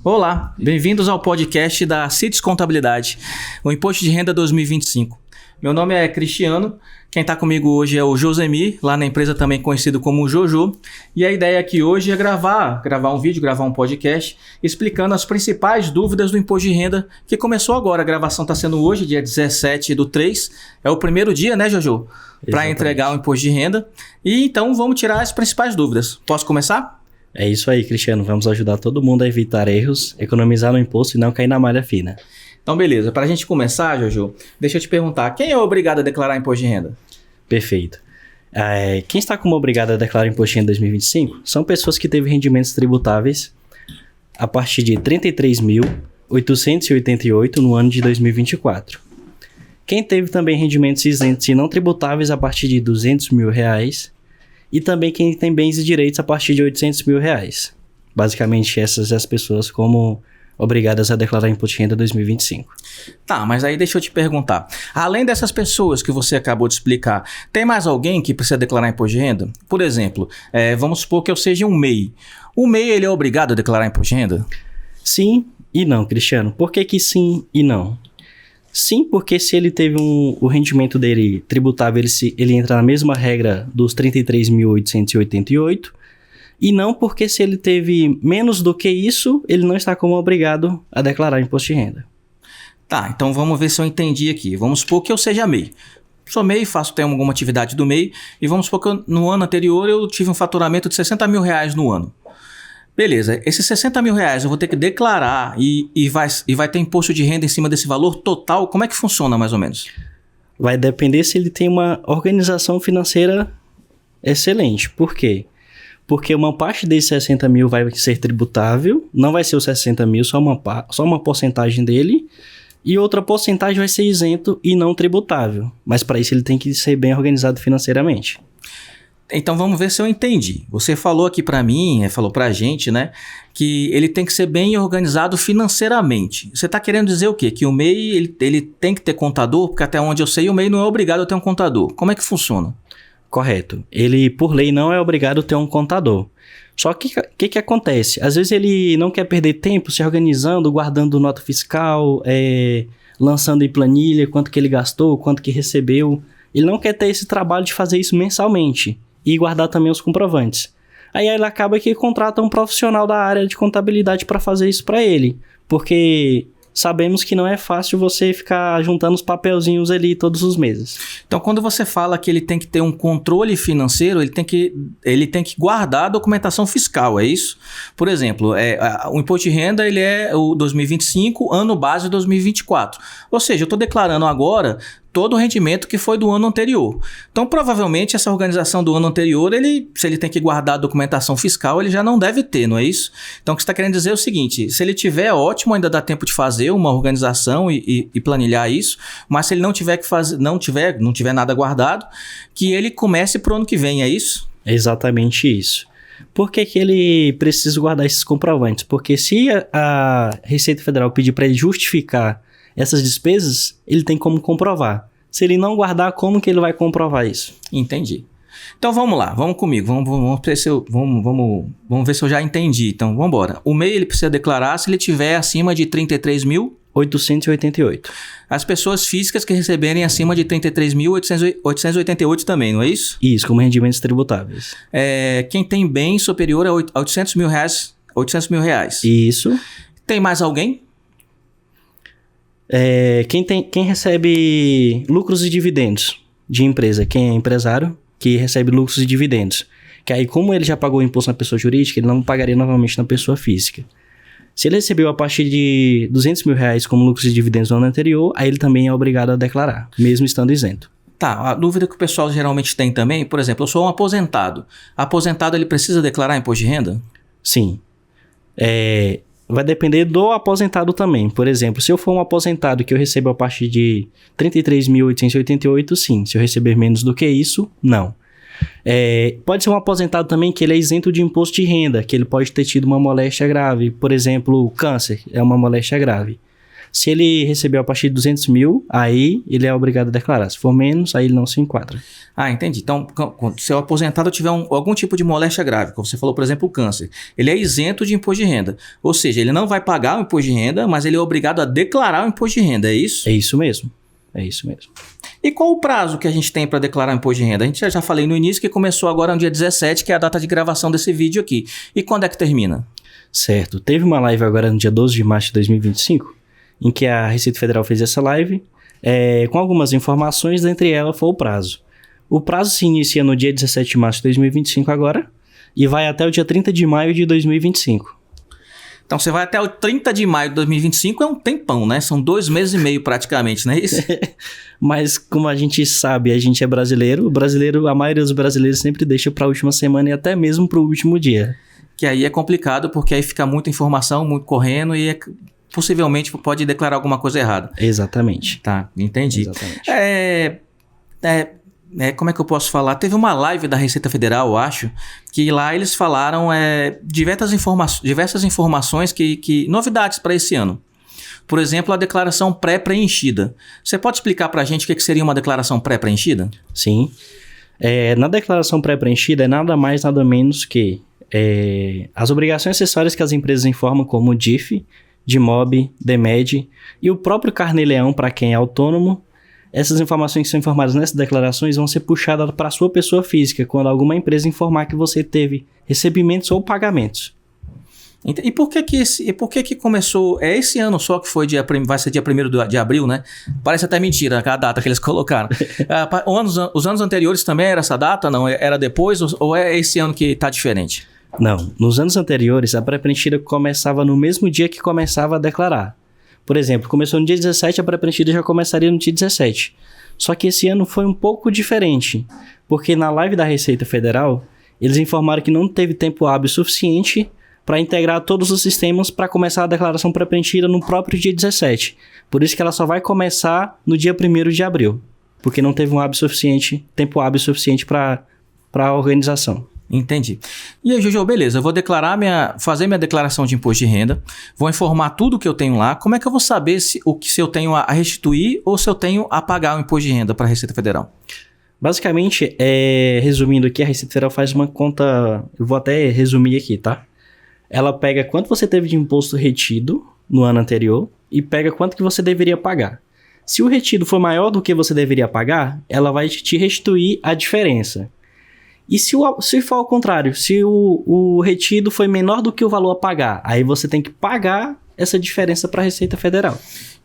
Olá, bem-vindos ao podcast da CITES Contabilidade, o Imposto de Renda 2025. Meu nome é Cristiano, quem está comigo hoje é o Josemir, lá na empresa também conhecido como Jojo, e a ideia aqui hoje é gravar um vídeo, gravar um podcast, explicando as principais dúvidas do Imposto de Renda, que começou agora. A gravação está sendo hoje, dia 17/3, é o primeiro dia, né, Jojo? Para entregar o Imposto de Renda, e então vamos tirar as principais dúvidas. Posso começar? É isso aí, Cristiano. Vamos ajudar todo mundo a evitar erros, economizar no imposto e não cair na malha fina. Então, beleza. Para a gente começar, Jojo, deixa eu te perguntar, quem é obrigado a declarar imposto de renda? Perfeito. Quem está como obrigado a declarar imposto de renda 2025 são pessoas que teve rendimentos tributáveis a partir de R$ 33.888 no ano de 2024. Quem teve também rendimentos isentos e não tributáveis a partir de R$ 200 mil, e também quem tem bens e direitos a partir de R$ 800 mil. Basicamente, essas as pessoas como obrigadas a declarar imposto de renda 2025. Tá, mas aí deixa eu te perguntar. Além dessas pessoas que você acabou de explicar, tem mais alguém que precisa declarar imposto de renda? Por exemplo, vamos supor que eu seja um MEI. O MEI, ele é obrigado a declarar imposto de renda? Sim e não, Cristiano. Por que sim e não? Sim, porque se ele teve o rendimento dele tributável, ele entra na mesma regra dos 33.888, e não porque se ele teve menos do que isso, ele não está como obrigado a declarar imposto de renda. Tá, então vamos ver se eu entendi aqui. Vamos supor que eu seja MEI. Sou MEI, tenho alguma atividade do MEI, e vamos supor que no ano anterior eu tive um faturamento de R$ 60 mil no ano. Beleza, esses 60 mil reais eu vou ter que declarar e vai ter imposto de renda em cima desse valor total? Como é que funciona mais ou menos? Vai depender se ele tem uma organização financeira excelente. Por quê? Porque uma parte desses 60 mil vai ser tributável, não vai ser os 60 mil, só uma porcentagem dele, e outra porcentagem vai ser isento e não tributável. Mas para isso ele tem que ser bem organizado financeiramente. Então vamos ver se eu entendi. Você falou aqui para mim, falou pra gente, né, que ele tem que ser bem organizado financeiramente. Você está querendo dizer o quê? Que o MEI ele tem que ter contador? Porque até onde eu sei o MEI não é obrigado a ter um contador. Como é que funciona? Correto. Ele, por lei, não é obrigado a ter um contador. Só que o que acontece? Às vezes ele não quer perder tempo se organizando, guardando nota fiscal, lançando em planilha quanto que ele gastou, quanto que recebeu. Ele não quer ter esse trabalho de fazer isso mensalmente e guardar também os comprovantes. Aí ele acaba que contrata um profissional da área de contabilidade para fazer isso para ele, porque sabemos que não é fácil você ficar juntando os papelzinhos ali todos os meses. Então, quando você fala que ele tem que ter um controle financeiro, ele tem que guardar a documentação fiscal, é isso? Por exemplo, o imposto de renda ele é o 2025, ano base 2024. Ou seja, eu estou declarando agora todo o rendimento que foi do ano anterior. Então, provavelmente, essa organização do ano anterior, se ele tem que guardar a documentação fiscal, ele já não deve ter, não é isso? Então, o que você está querendo dizer é o seguinte, se ele tiver, ótimo, ainda dá tempo de fazer uma organização e planilhar isso, mas se ele não tiver que fazer, não tiver nada guardado, que ele comece para o ano que vem, é isso? É exatamente isso. Por que ele precisa guardar esses comprovantes? Porque se a Receita Federal pedir para ele justificar essas despesas, ele tem como comprovar. Se ele não guardar, como que ele vai comprovar isso? Entendi. Então vamos lá, vamos comigo, vamos ver se eu já entendi. Então vamos embora. O MEI ele precisa declarar se ele tiver acima de 33.888. As pessoas físicas que receberem acima de 33.888 também, não é isso? Isso, como rendimentos tributáveis. Quem tem bem superior a 800 mil reais. Isso. Tem mais alguém? Quem recebe lucros e dividendos de empresa, quem é empresário, que recebe lucros e dividendos. Que aí, como ele já pagou o imposto na pessoa jurídica, ele não pagaria novamente na pessoa física. Se ele recebeu a partir de 200 mil reais como lucros e dividendos no ano anterior, aí ele também é obrigado a declarar, mesmo estando isento. Tá, a dúvida que o pessoal geralmente tem também, por exemplo, eu sou um aposentado. Aposentado, ele precisa declarar imposto de renda? Sim. Vai depender do aposentado também. Por exemplo, se eu for um aposentado que eu recebo a partir de 33.888, sim. Se eu receber menos do que isso, não. Pode ser um aposentado também que ele é isento de imposto de renda, que ele pode ter tido uma moléstia grave. Por exemplo, câncer é uma moléstia grave. Se ele recebeu a partir de 200 mil, aí ele é obrigado a declarar. Se for menos, aí ele não se enquadra. Ah, entendi. Então, se o aposentado tiver algum tipo de moléstia grave, como você falou, por exemplo, o câncer, ele é isento de imposto de renda. Ou seja, ele não vai pagar o imposto de renda, mas ele é obrigado a declarar o imposto de renda, é isso? É isso mesmo. É isso mesmo. E qual o prazo que a gente tem para declarar o imposto de renda? A gente já falei no início que começou agora no dia 17, que é a data de gravação desse vídeo aqui. E quando é que termina? Certo. Teve uma live agora no dia 12 de março de 2025, em que a Receita Federal fez essa live, com algumas informações, dentre elas foi o prazo. O prazo se inicia no dia 17 de março de 2025 agora, e vai até o dia 30 de maio de 2025. Então você vai até o 30 de maio de 2025, é um tempão, né? São 2 meses e meio praticamente, não é isso? Mas como a gente sabe, a gente é brasileiro, a maioria dos brasileiros sempre deixa para a última semana e até mesmo para o último dia. Que aí é complicado, porque aí fica muita informação, muito correndo e possivelmente pode declarar alguma coisa errada. Exatamente. Tá, entendi. Exatamente. Como é que eu posso falar? Teve uma live da Receita Federal, eu acho, que lá eles falaram diversas informações, novidades para esse ano. Por exemplo, a declaração pré-preenchida. Você pode explicar para a gente o que seria uma declaração pré-preenchida? Sim. Na declaração pré-preenchida é nada mais, nada menos que as obrigações acessórias que as empresas informam, como o DIF, DIMOB, DEMED e o próprio Carnê-Leão para quem é autônomo. Essas informações que são informadas nessas declarações vão ser puxadas para a sua pessoa física, quando alguma empresa informar que você teve recebimentos ou pagamentos. E por que começou... É esse ano só que vai ser dia 1º de abril, né? Parece até mentira a data que eles colocaram. Os anos anteriores também era essa data? Não? Era depois? Ou é esse ano que está diferente? Não. Nos anos anteriores, a pré-preenchida começava no mesmo dia que começava a declarar. Por exemplo, começou no dia 17, a pré-preenchida já começaria no dia 17. Só que esse ano foi um pouco diferente, porque na live da Receita Federal, eles informaram que não teve tempo hábil suficiente para integrar todos os sistemas para começar a declaração pré-preenchida no próprio dia 17. Por isso que ela só vai começar no dia 1º de abril, porque não teve tempo hábil suficiente para a organização. Entendi. E aí, Jojo, beleza, eu vou fazer minha declaração de imposto de renda, vou informar tudo que eu tenho lá. Como é que eu vou saber se eu tenho a restituir ou se eu tenho a pagar o imposto de renda para a Receita Federal? Basicamente, resumindo aqui, a Receita Federal faz uma conta, eu vou até resumir aqui, tá? Ela pega quanto você teve de imposto retido no ano anterior e pega quanto que você deveria pagar. Se o retido for maior do que você deveria pagar, ela vai te restituir a diferença. E se for ao contrário, se o retido foi menor do que o valor a pagar, aí você tem que pagar essa diferença para a Receita Federal.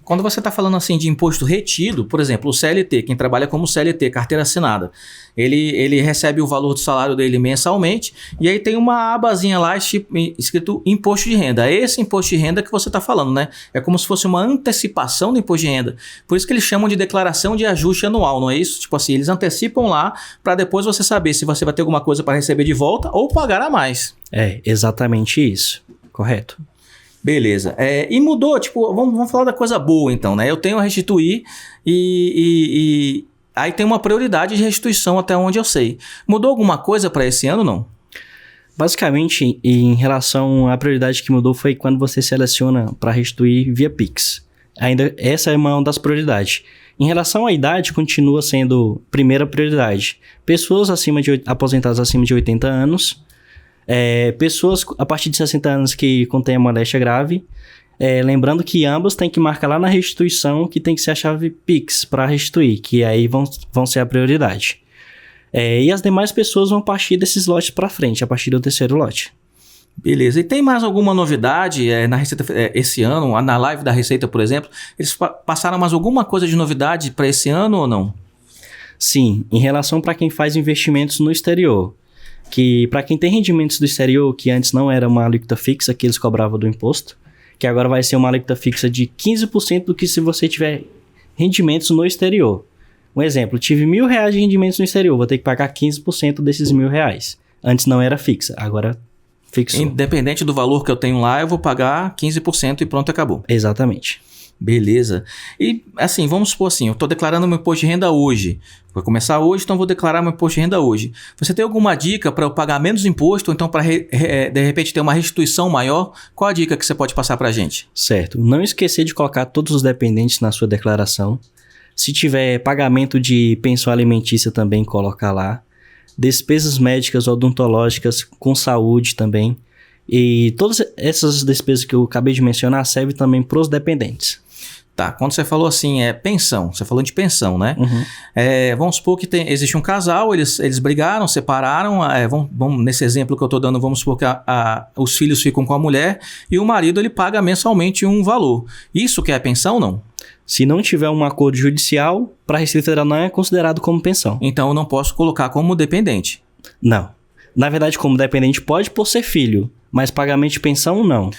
Quando você está falando assim de imposto retido, por exemplo, o CLT, quem trabalha como CLT, carteira assinada, ele recebe o valor do salário dele mensalmente e aí tem uma abazinha lá escrito imposto de renda. É esse imposto de renda que você está falando, né? É como se fosse uma antecipação do imposto de renda. Por isso que eles chamam de declaração de ajuste anual, não é isso? Tipo assim, eles antecipam lá para depois você saber se você vai ter alguma coisa para receber de volta ou pagar a mais. É, exatamente isso. Correto. Beleza. E mudou, tipo, vamos falar da coisa boa então, né? Eu tenho a restituir e aí tem uma prioridade de restituição até onde eu sei. Mudou alguma coisa para esse ano, não? Basicamente, em relação à prioridade que mudou foi quando você seleciona para restituir via Pix. Ainda essa é uma das prioridades. Em relação à idade, continua sendo primeira prioridade. Pessoas aposentadas acima de 80 anos... pessoas a partir de 60 anos que contêm a moléstia grave, lembrando que ambos têm que marcar lá na restituição que tem que ser a chave Pix para restituir, que aí vão ser a prioridade. E as demais pessoas vão partir desses lotes para frente, a partir do terceiro lote. Beleza. E tem mais alguma novidade na Receita esse ano? Na live da Receita, por exemplo, eles passaram mais alguma coisa de novidade para esse ano ou não? Sim, em relação para quem faz investimentos no exterior. Que para quem tem rendimentos do exterior, que antes não era uma alíquota fixa que eles cobravam do imposto, que agora vai ser uma alíquota fixa de 15% do que se você tiver rendimentos no exterior. Um exemplo, tive R$1.000 de rendimentos no exterior, vou ter que pagar 15% desses R$1.000. Antes não era fixa, agora fixou. Independente do valor que eu tenho lá, eu vou pagar 15% e pronto, acabou. Exatamente. Beleza. E assim, vamos supor assim, eu estou declarando meu imposto de renda hoje. Vai começar hoje, então vou declarar meu imposto de renda hoje. Você tem alguma dica para eu pagar menos imposto, ou então para de repente ter uma restituição maior? Qual a dica que você pode passar para a gente? Certo. Não esquecer de colocar todos os dependentes na sua declaração. Se tiver pagamento de pensão alimentícia também, colocar lá. Despesas médicas odontológicas com saúde também. E todas essas despesas que eu acabei de mencionar servem também para os dependentes. Tá, quando você falou assim, pensão, você falou de pensão, né? Uhum. Vamos supor que existe um casal, eles brigaram, separaram, vamos, nesse exemplo que eu estou dando, vamos supor que os filhos ficam com a mulher e o marido ele paga mensalmente um valor. Isso que é pensão, não? Se não tiver um acordo judicial, para a Receita Federal não é considerado como pensão. Então eu não posso colocar como dependente. Não. Na verdade, como dependente pode por ser filho, mas pagamento de pensão não.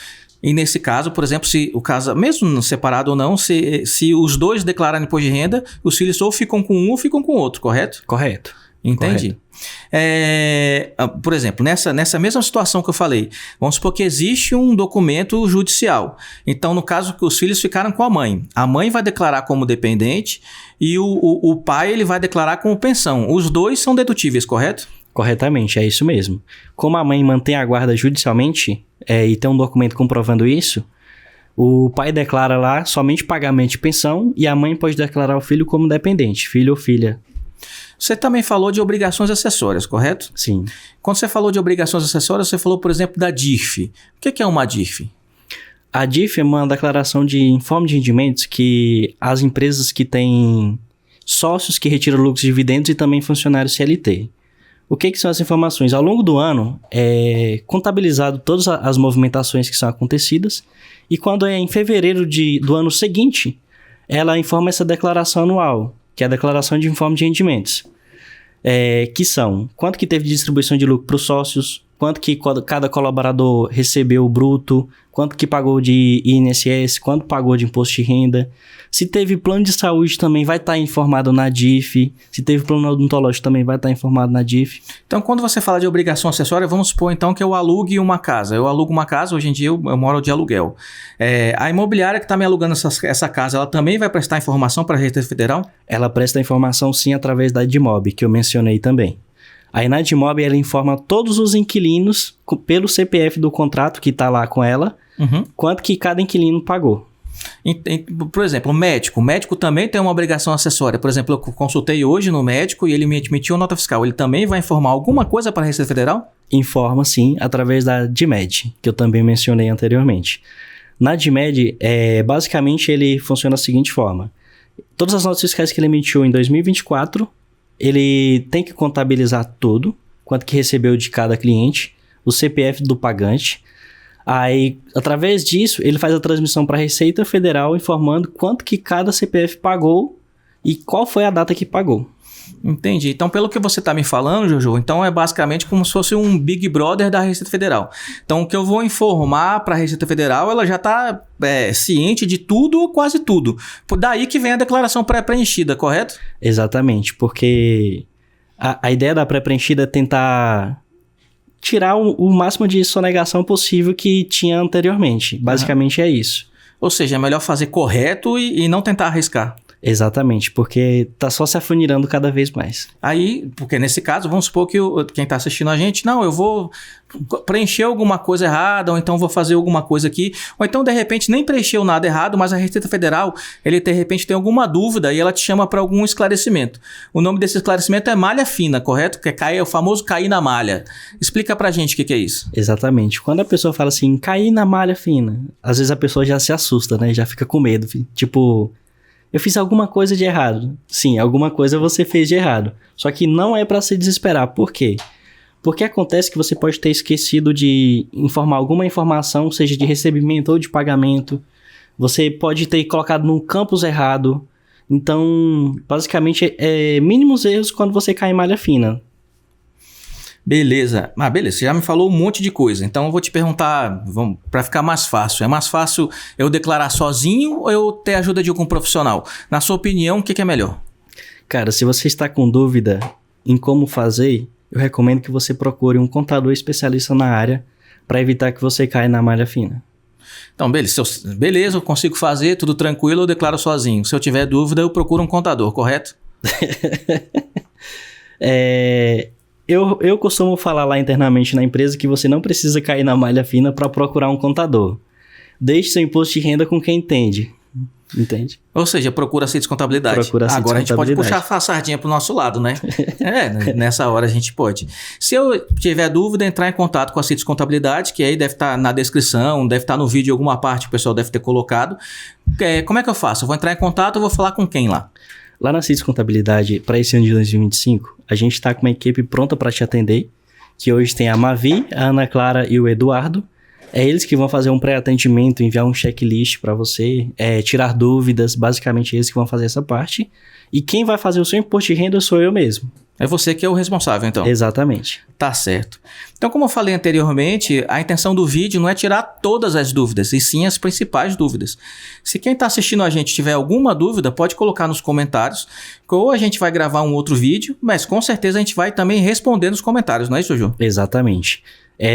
E nesse caso, por exemplo, se o caso, mesmo separado ou não, se os dois declararem imposto de renda, os filhos ou ficam com um ou ficam com o outro, correto? Correto. Entendi. Por exemplo, nessa mesma situação que eu falei, vamos supor que existe um documento judicial. Então, no caso que os filhos ficaram com a mãe vai declarar como dependente e o pai ele vai declarar como pensão. Os dois são dedutíveis, correto? Corretamente, é isso mesmo. Como a mãe mantém a guarda judicialmente e tem um documento comprovando isso, o pai declara lá somente pagamento de pensão e a mãe pode declarar o filho como dependente, filho ou filha. Você também falou de obrigações acessórias, correto? Sim. Quando você falou de obrigações acessórias, você falou, por exemplo, da DIRF. O que é uma DIRF? A DIRF é uma declaração de informe de rendimentos que as empresas que têm sócios que retiram lucros e dividendos e também funcionários CLT. O que são as informações? Ao longo do ano, é contabilizado todas as movimentações que são acontecidas e quando é em fevereiro do ano seguinte, ela informa essa declaração anual, que é a declaração de informe de rendimentos, que são quanto que teve de distribuição de lucro para os sócios, quanto que cada colaborador recebeu bruto, quanto que pagou de INSS, quanto pagou de imposto de renda. Se teve plano de saúde também vai estar informado na DIF. Se teve plano odontológico também vai estar informado na DIF. Então, quando você fala de obrigação acessória, vamos supor então que eu alugue uma casa. Eu alugo uma casa, hoje em dia eu moro de aluguel. A imobiliária que está me alugando essa casa, ela também vai prestar informação para a Receita Federal? Ela presta informação sim através da Edmob, que eu mencionei também. A Edmob ela informa todos os inquilinos pelo CPF do contrato que está lá com ela, quanto que cada inquilino pagou. Por exemplo, o médico também tem uma obrigação acessória. Por exemplo, eu consultei hoje no médico e ele me emitiu uma nota fiscal. Ele também vai informar alguma coisa para a Receita Federal? Informa sim, através da DMED, que eu também mencionei anteriormente. Na DMED, basicamente ele funciona da seguinte forma. Todas as notas fiscais que ele emitiu em 2024, ele tem que contabilizar tudo, quanto que recebeu de cada cliente, o CPF do pagante. Aí, através disso, ele faz a transmissão para a Receita Federal informando quanto que cada CPF pagou e qual foi a data que pagou. Entendi. Então, pelo que você está me falando, Jojo, então é basicamente como se fosse um Big Brother da Receita Federal. Então, o que eu vou informar para a Receita Federal, ela já está ciente de tudo ou quase tudo. Daí que vem a declaração pré-preenchida, correto? Exatamente, porque a ideia da pré-preenchida é tentar tirar o máximo de sonegação possível que tinha anteriormente. Basicamente é isso. Ou seja, é melhor fazer correto e não tentar arriscar. Exatamente, porque tá só se afunilando cada vez mais. Aí, porque nesse caso, vamos supor que quem está assistindo a gente, não, eu vou preencher alguma coisa errada, ou então vou fazer alguma coisa aqui, ou então de repente nem preencheu nada errado, mas a Receita Federal, ele de repente tem alguma dúvida e ela te chama para algum esclarecimento. O nome desse esclarecimento é malha fina, correto? Que é o famoso cair na malha. Explica pra gente o que é isso. Exatamente. Quando a pessoa fala assim, cair na malha fina, às vezes a pessoa já se assusta, né? Já fica com medo. Tipo, eu fiz alguma coisa de errado. Sim, alguma coisa você fez de errado. Só que não é para se desesperar. Por quê? Porque acontece que você pode ter esquecido de informar alguma informação, seja de recebimento ou de pagamento. Você pode ter colocado no campus errado. Então, basicamente, mínimos erros quando você cai em malha fina. Beleza. Beleza. Você já me falou um monte de coisa. Então, eu vou te perguntar, para ficar mais fácil. É mais fácil eu declarar sozinho ou eu ter ajuda de algum profissional? Na sua opinião, o que é melhor? Cara, se você está com dúvida em como fazer, eu recomendo que você procure um contador especialista na área para evitar que você caia na malha fina. Então, beleza, eu consigo fazer, tudo tranquilo, eu declaro sozinho. Se eu tiver dúvida, eu procuro um contador, correto? Eu costumo falar lá internamente na empresa que você não precisa cair na malha fina para procurar um contador. Deixe seu imposto de renda com quem entende. Entende? Ou seja, procura a CITES Contabilidade. Agora a gente pode puxar a sardinha pro nosso lado, né? Nessa hora a gente pode. Se eu tiver dúvida, entrar em contato com a CITES Contabilidade, que aí deve estar na descrição, deve estar no vídeo em alguma parte, o pessoal deve ter colocado. Como é que eu faço? Eu vou entrar em contato, eu vou falar com quem lá? Lá na CITES Contabilidade, para esse ano de 2025, a gente está com uma equipe pronta para te atender, que hoje tem a Mavi, a Ana Clara e o Eduardo. É eles que vão fazer um pré-atendimento, enviar um checklist para você, tirar dúvidas, basicamente eles que vão fazer essa parte. E quem vai fazer o seu imposto de renda sou eu mesmo. É você que é o responsável, então. Exatamente. Tá certo. Então, como eu falei anteriormente, a intenção do vídeo não é tirar todas as dúvidas, e sim as principais dúvidas. Se quem está assistindo a gente tiver alguma dúvida, pode colocar nos comentários, ou a gente vai gravar um outro vídeo, mas com certeza a gente vai também responder nos comentários, não é isso, Ju? Exatamente.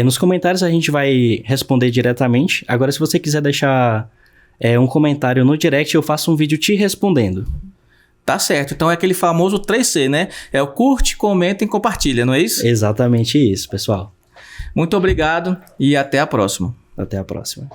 Nos comentários a gente vai responder diretamente. Agora, se você quiser deixar um comentário no direct, eu faço um vídeo te respondendo. Tá certo. Então é aquele famoso 3C, né? É o curte, comenta e compartilha, não é isso? Exatamente isso, pessoal. Muito obrigado e até a próxima. Até a próxima.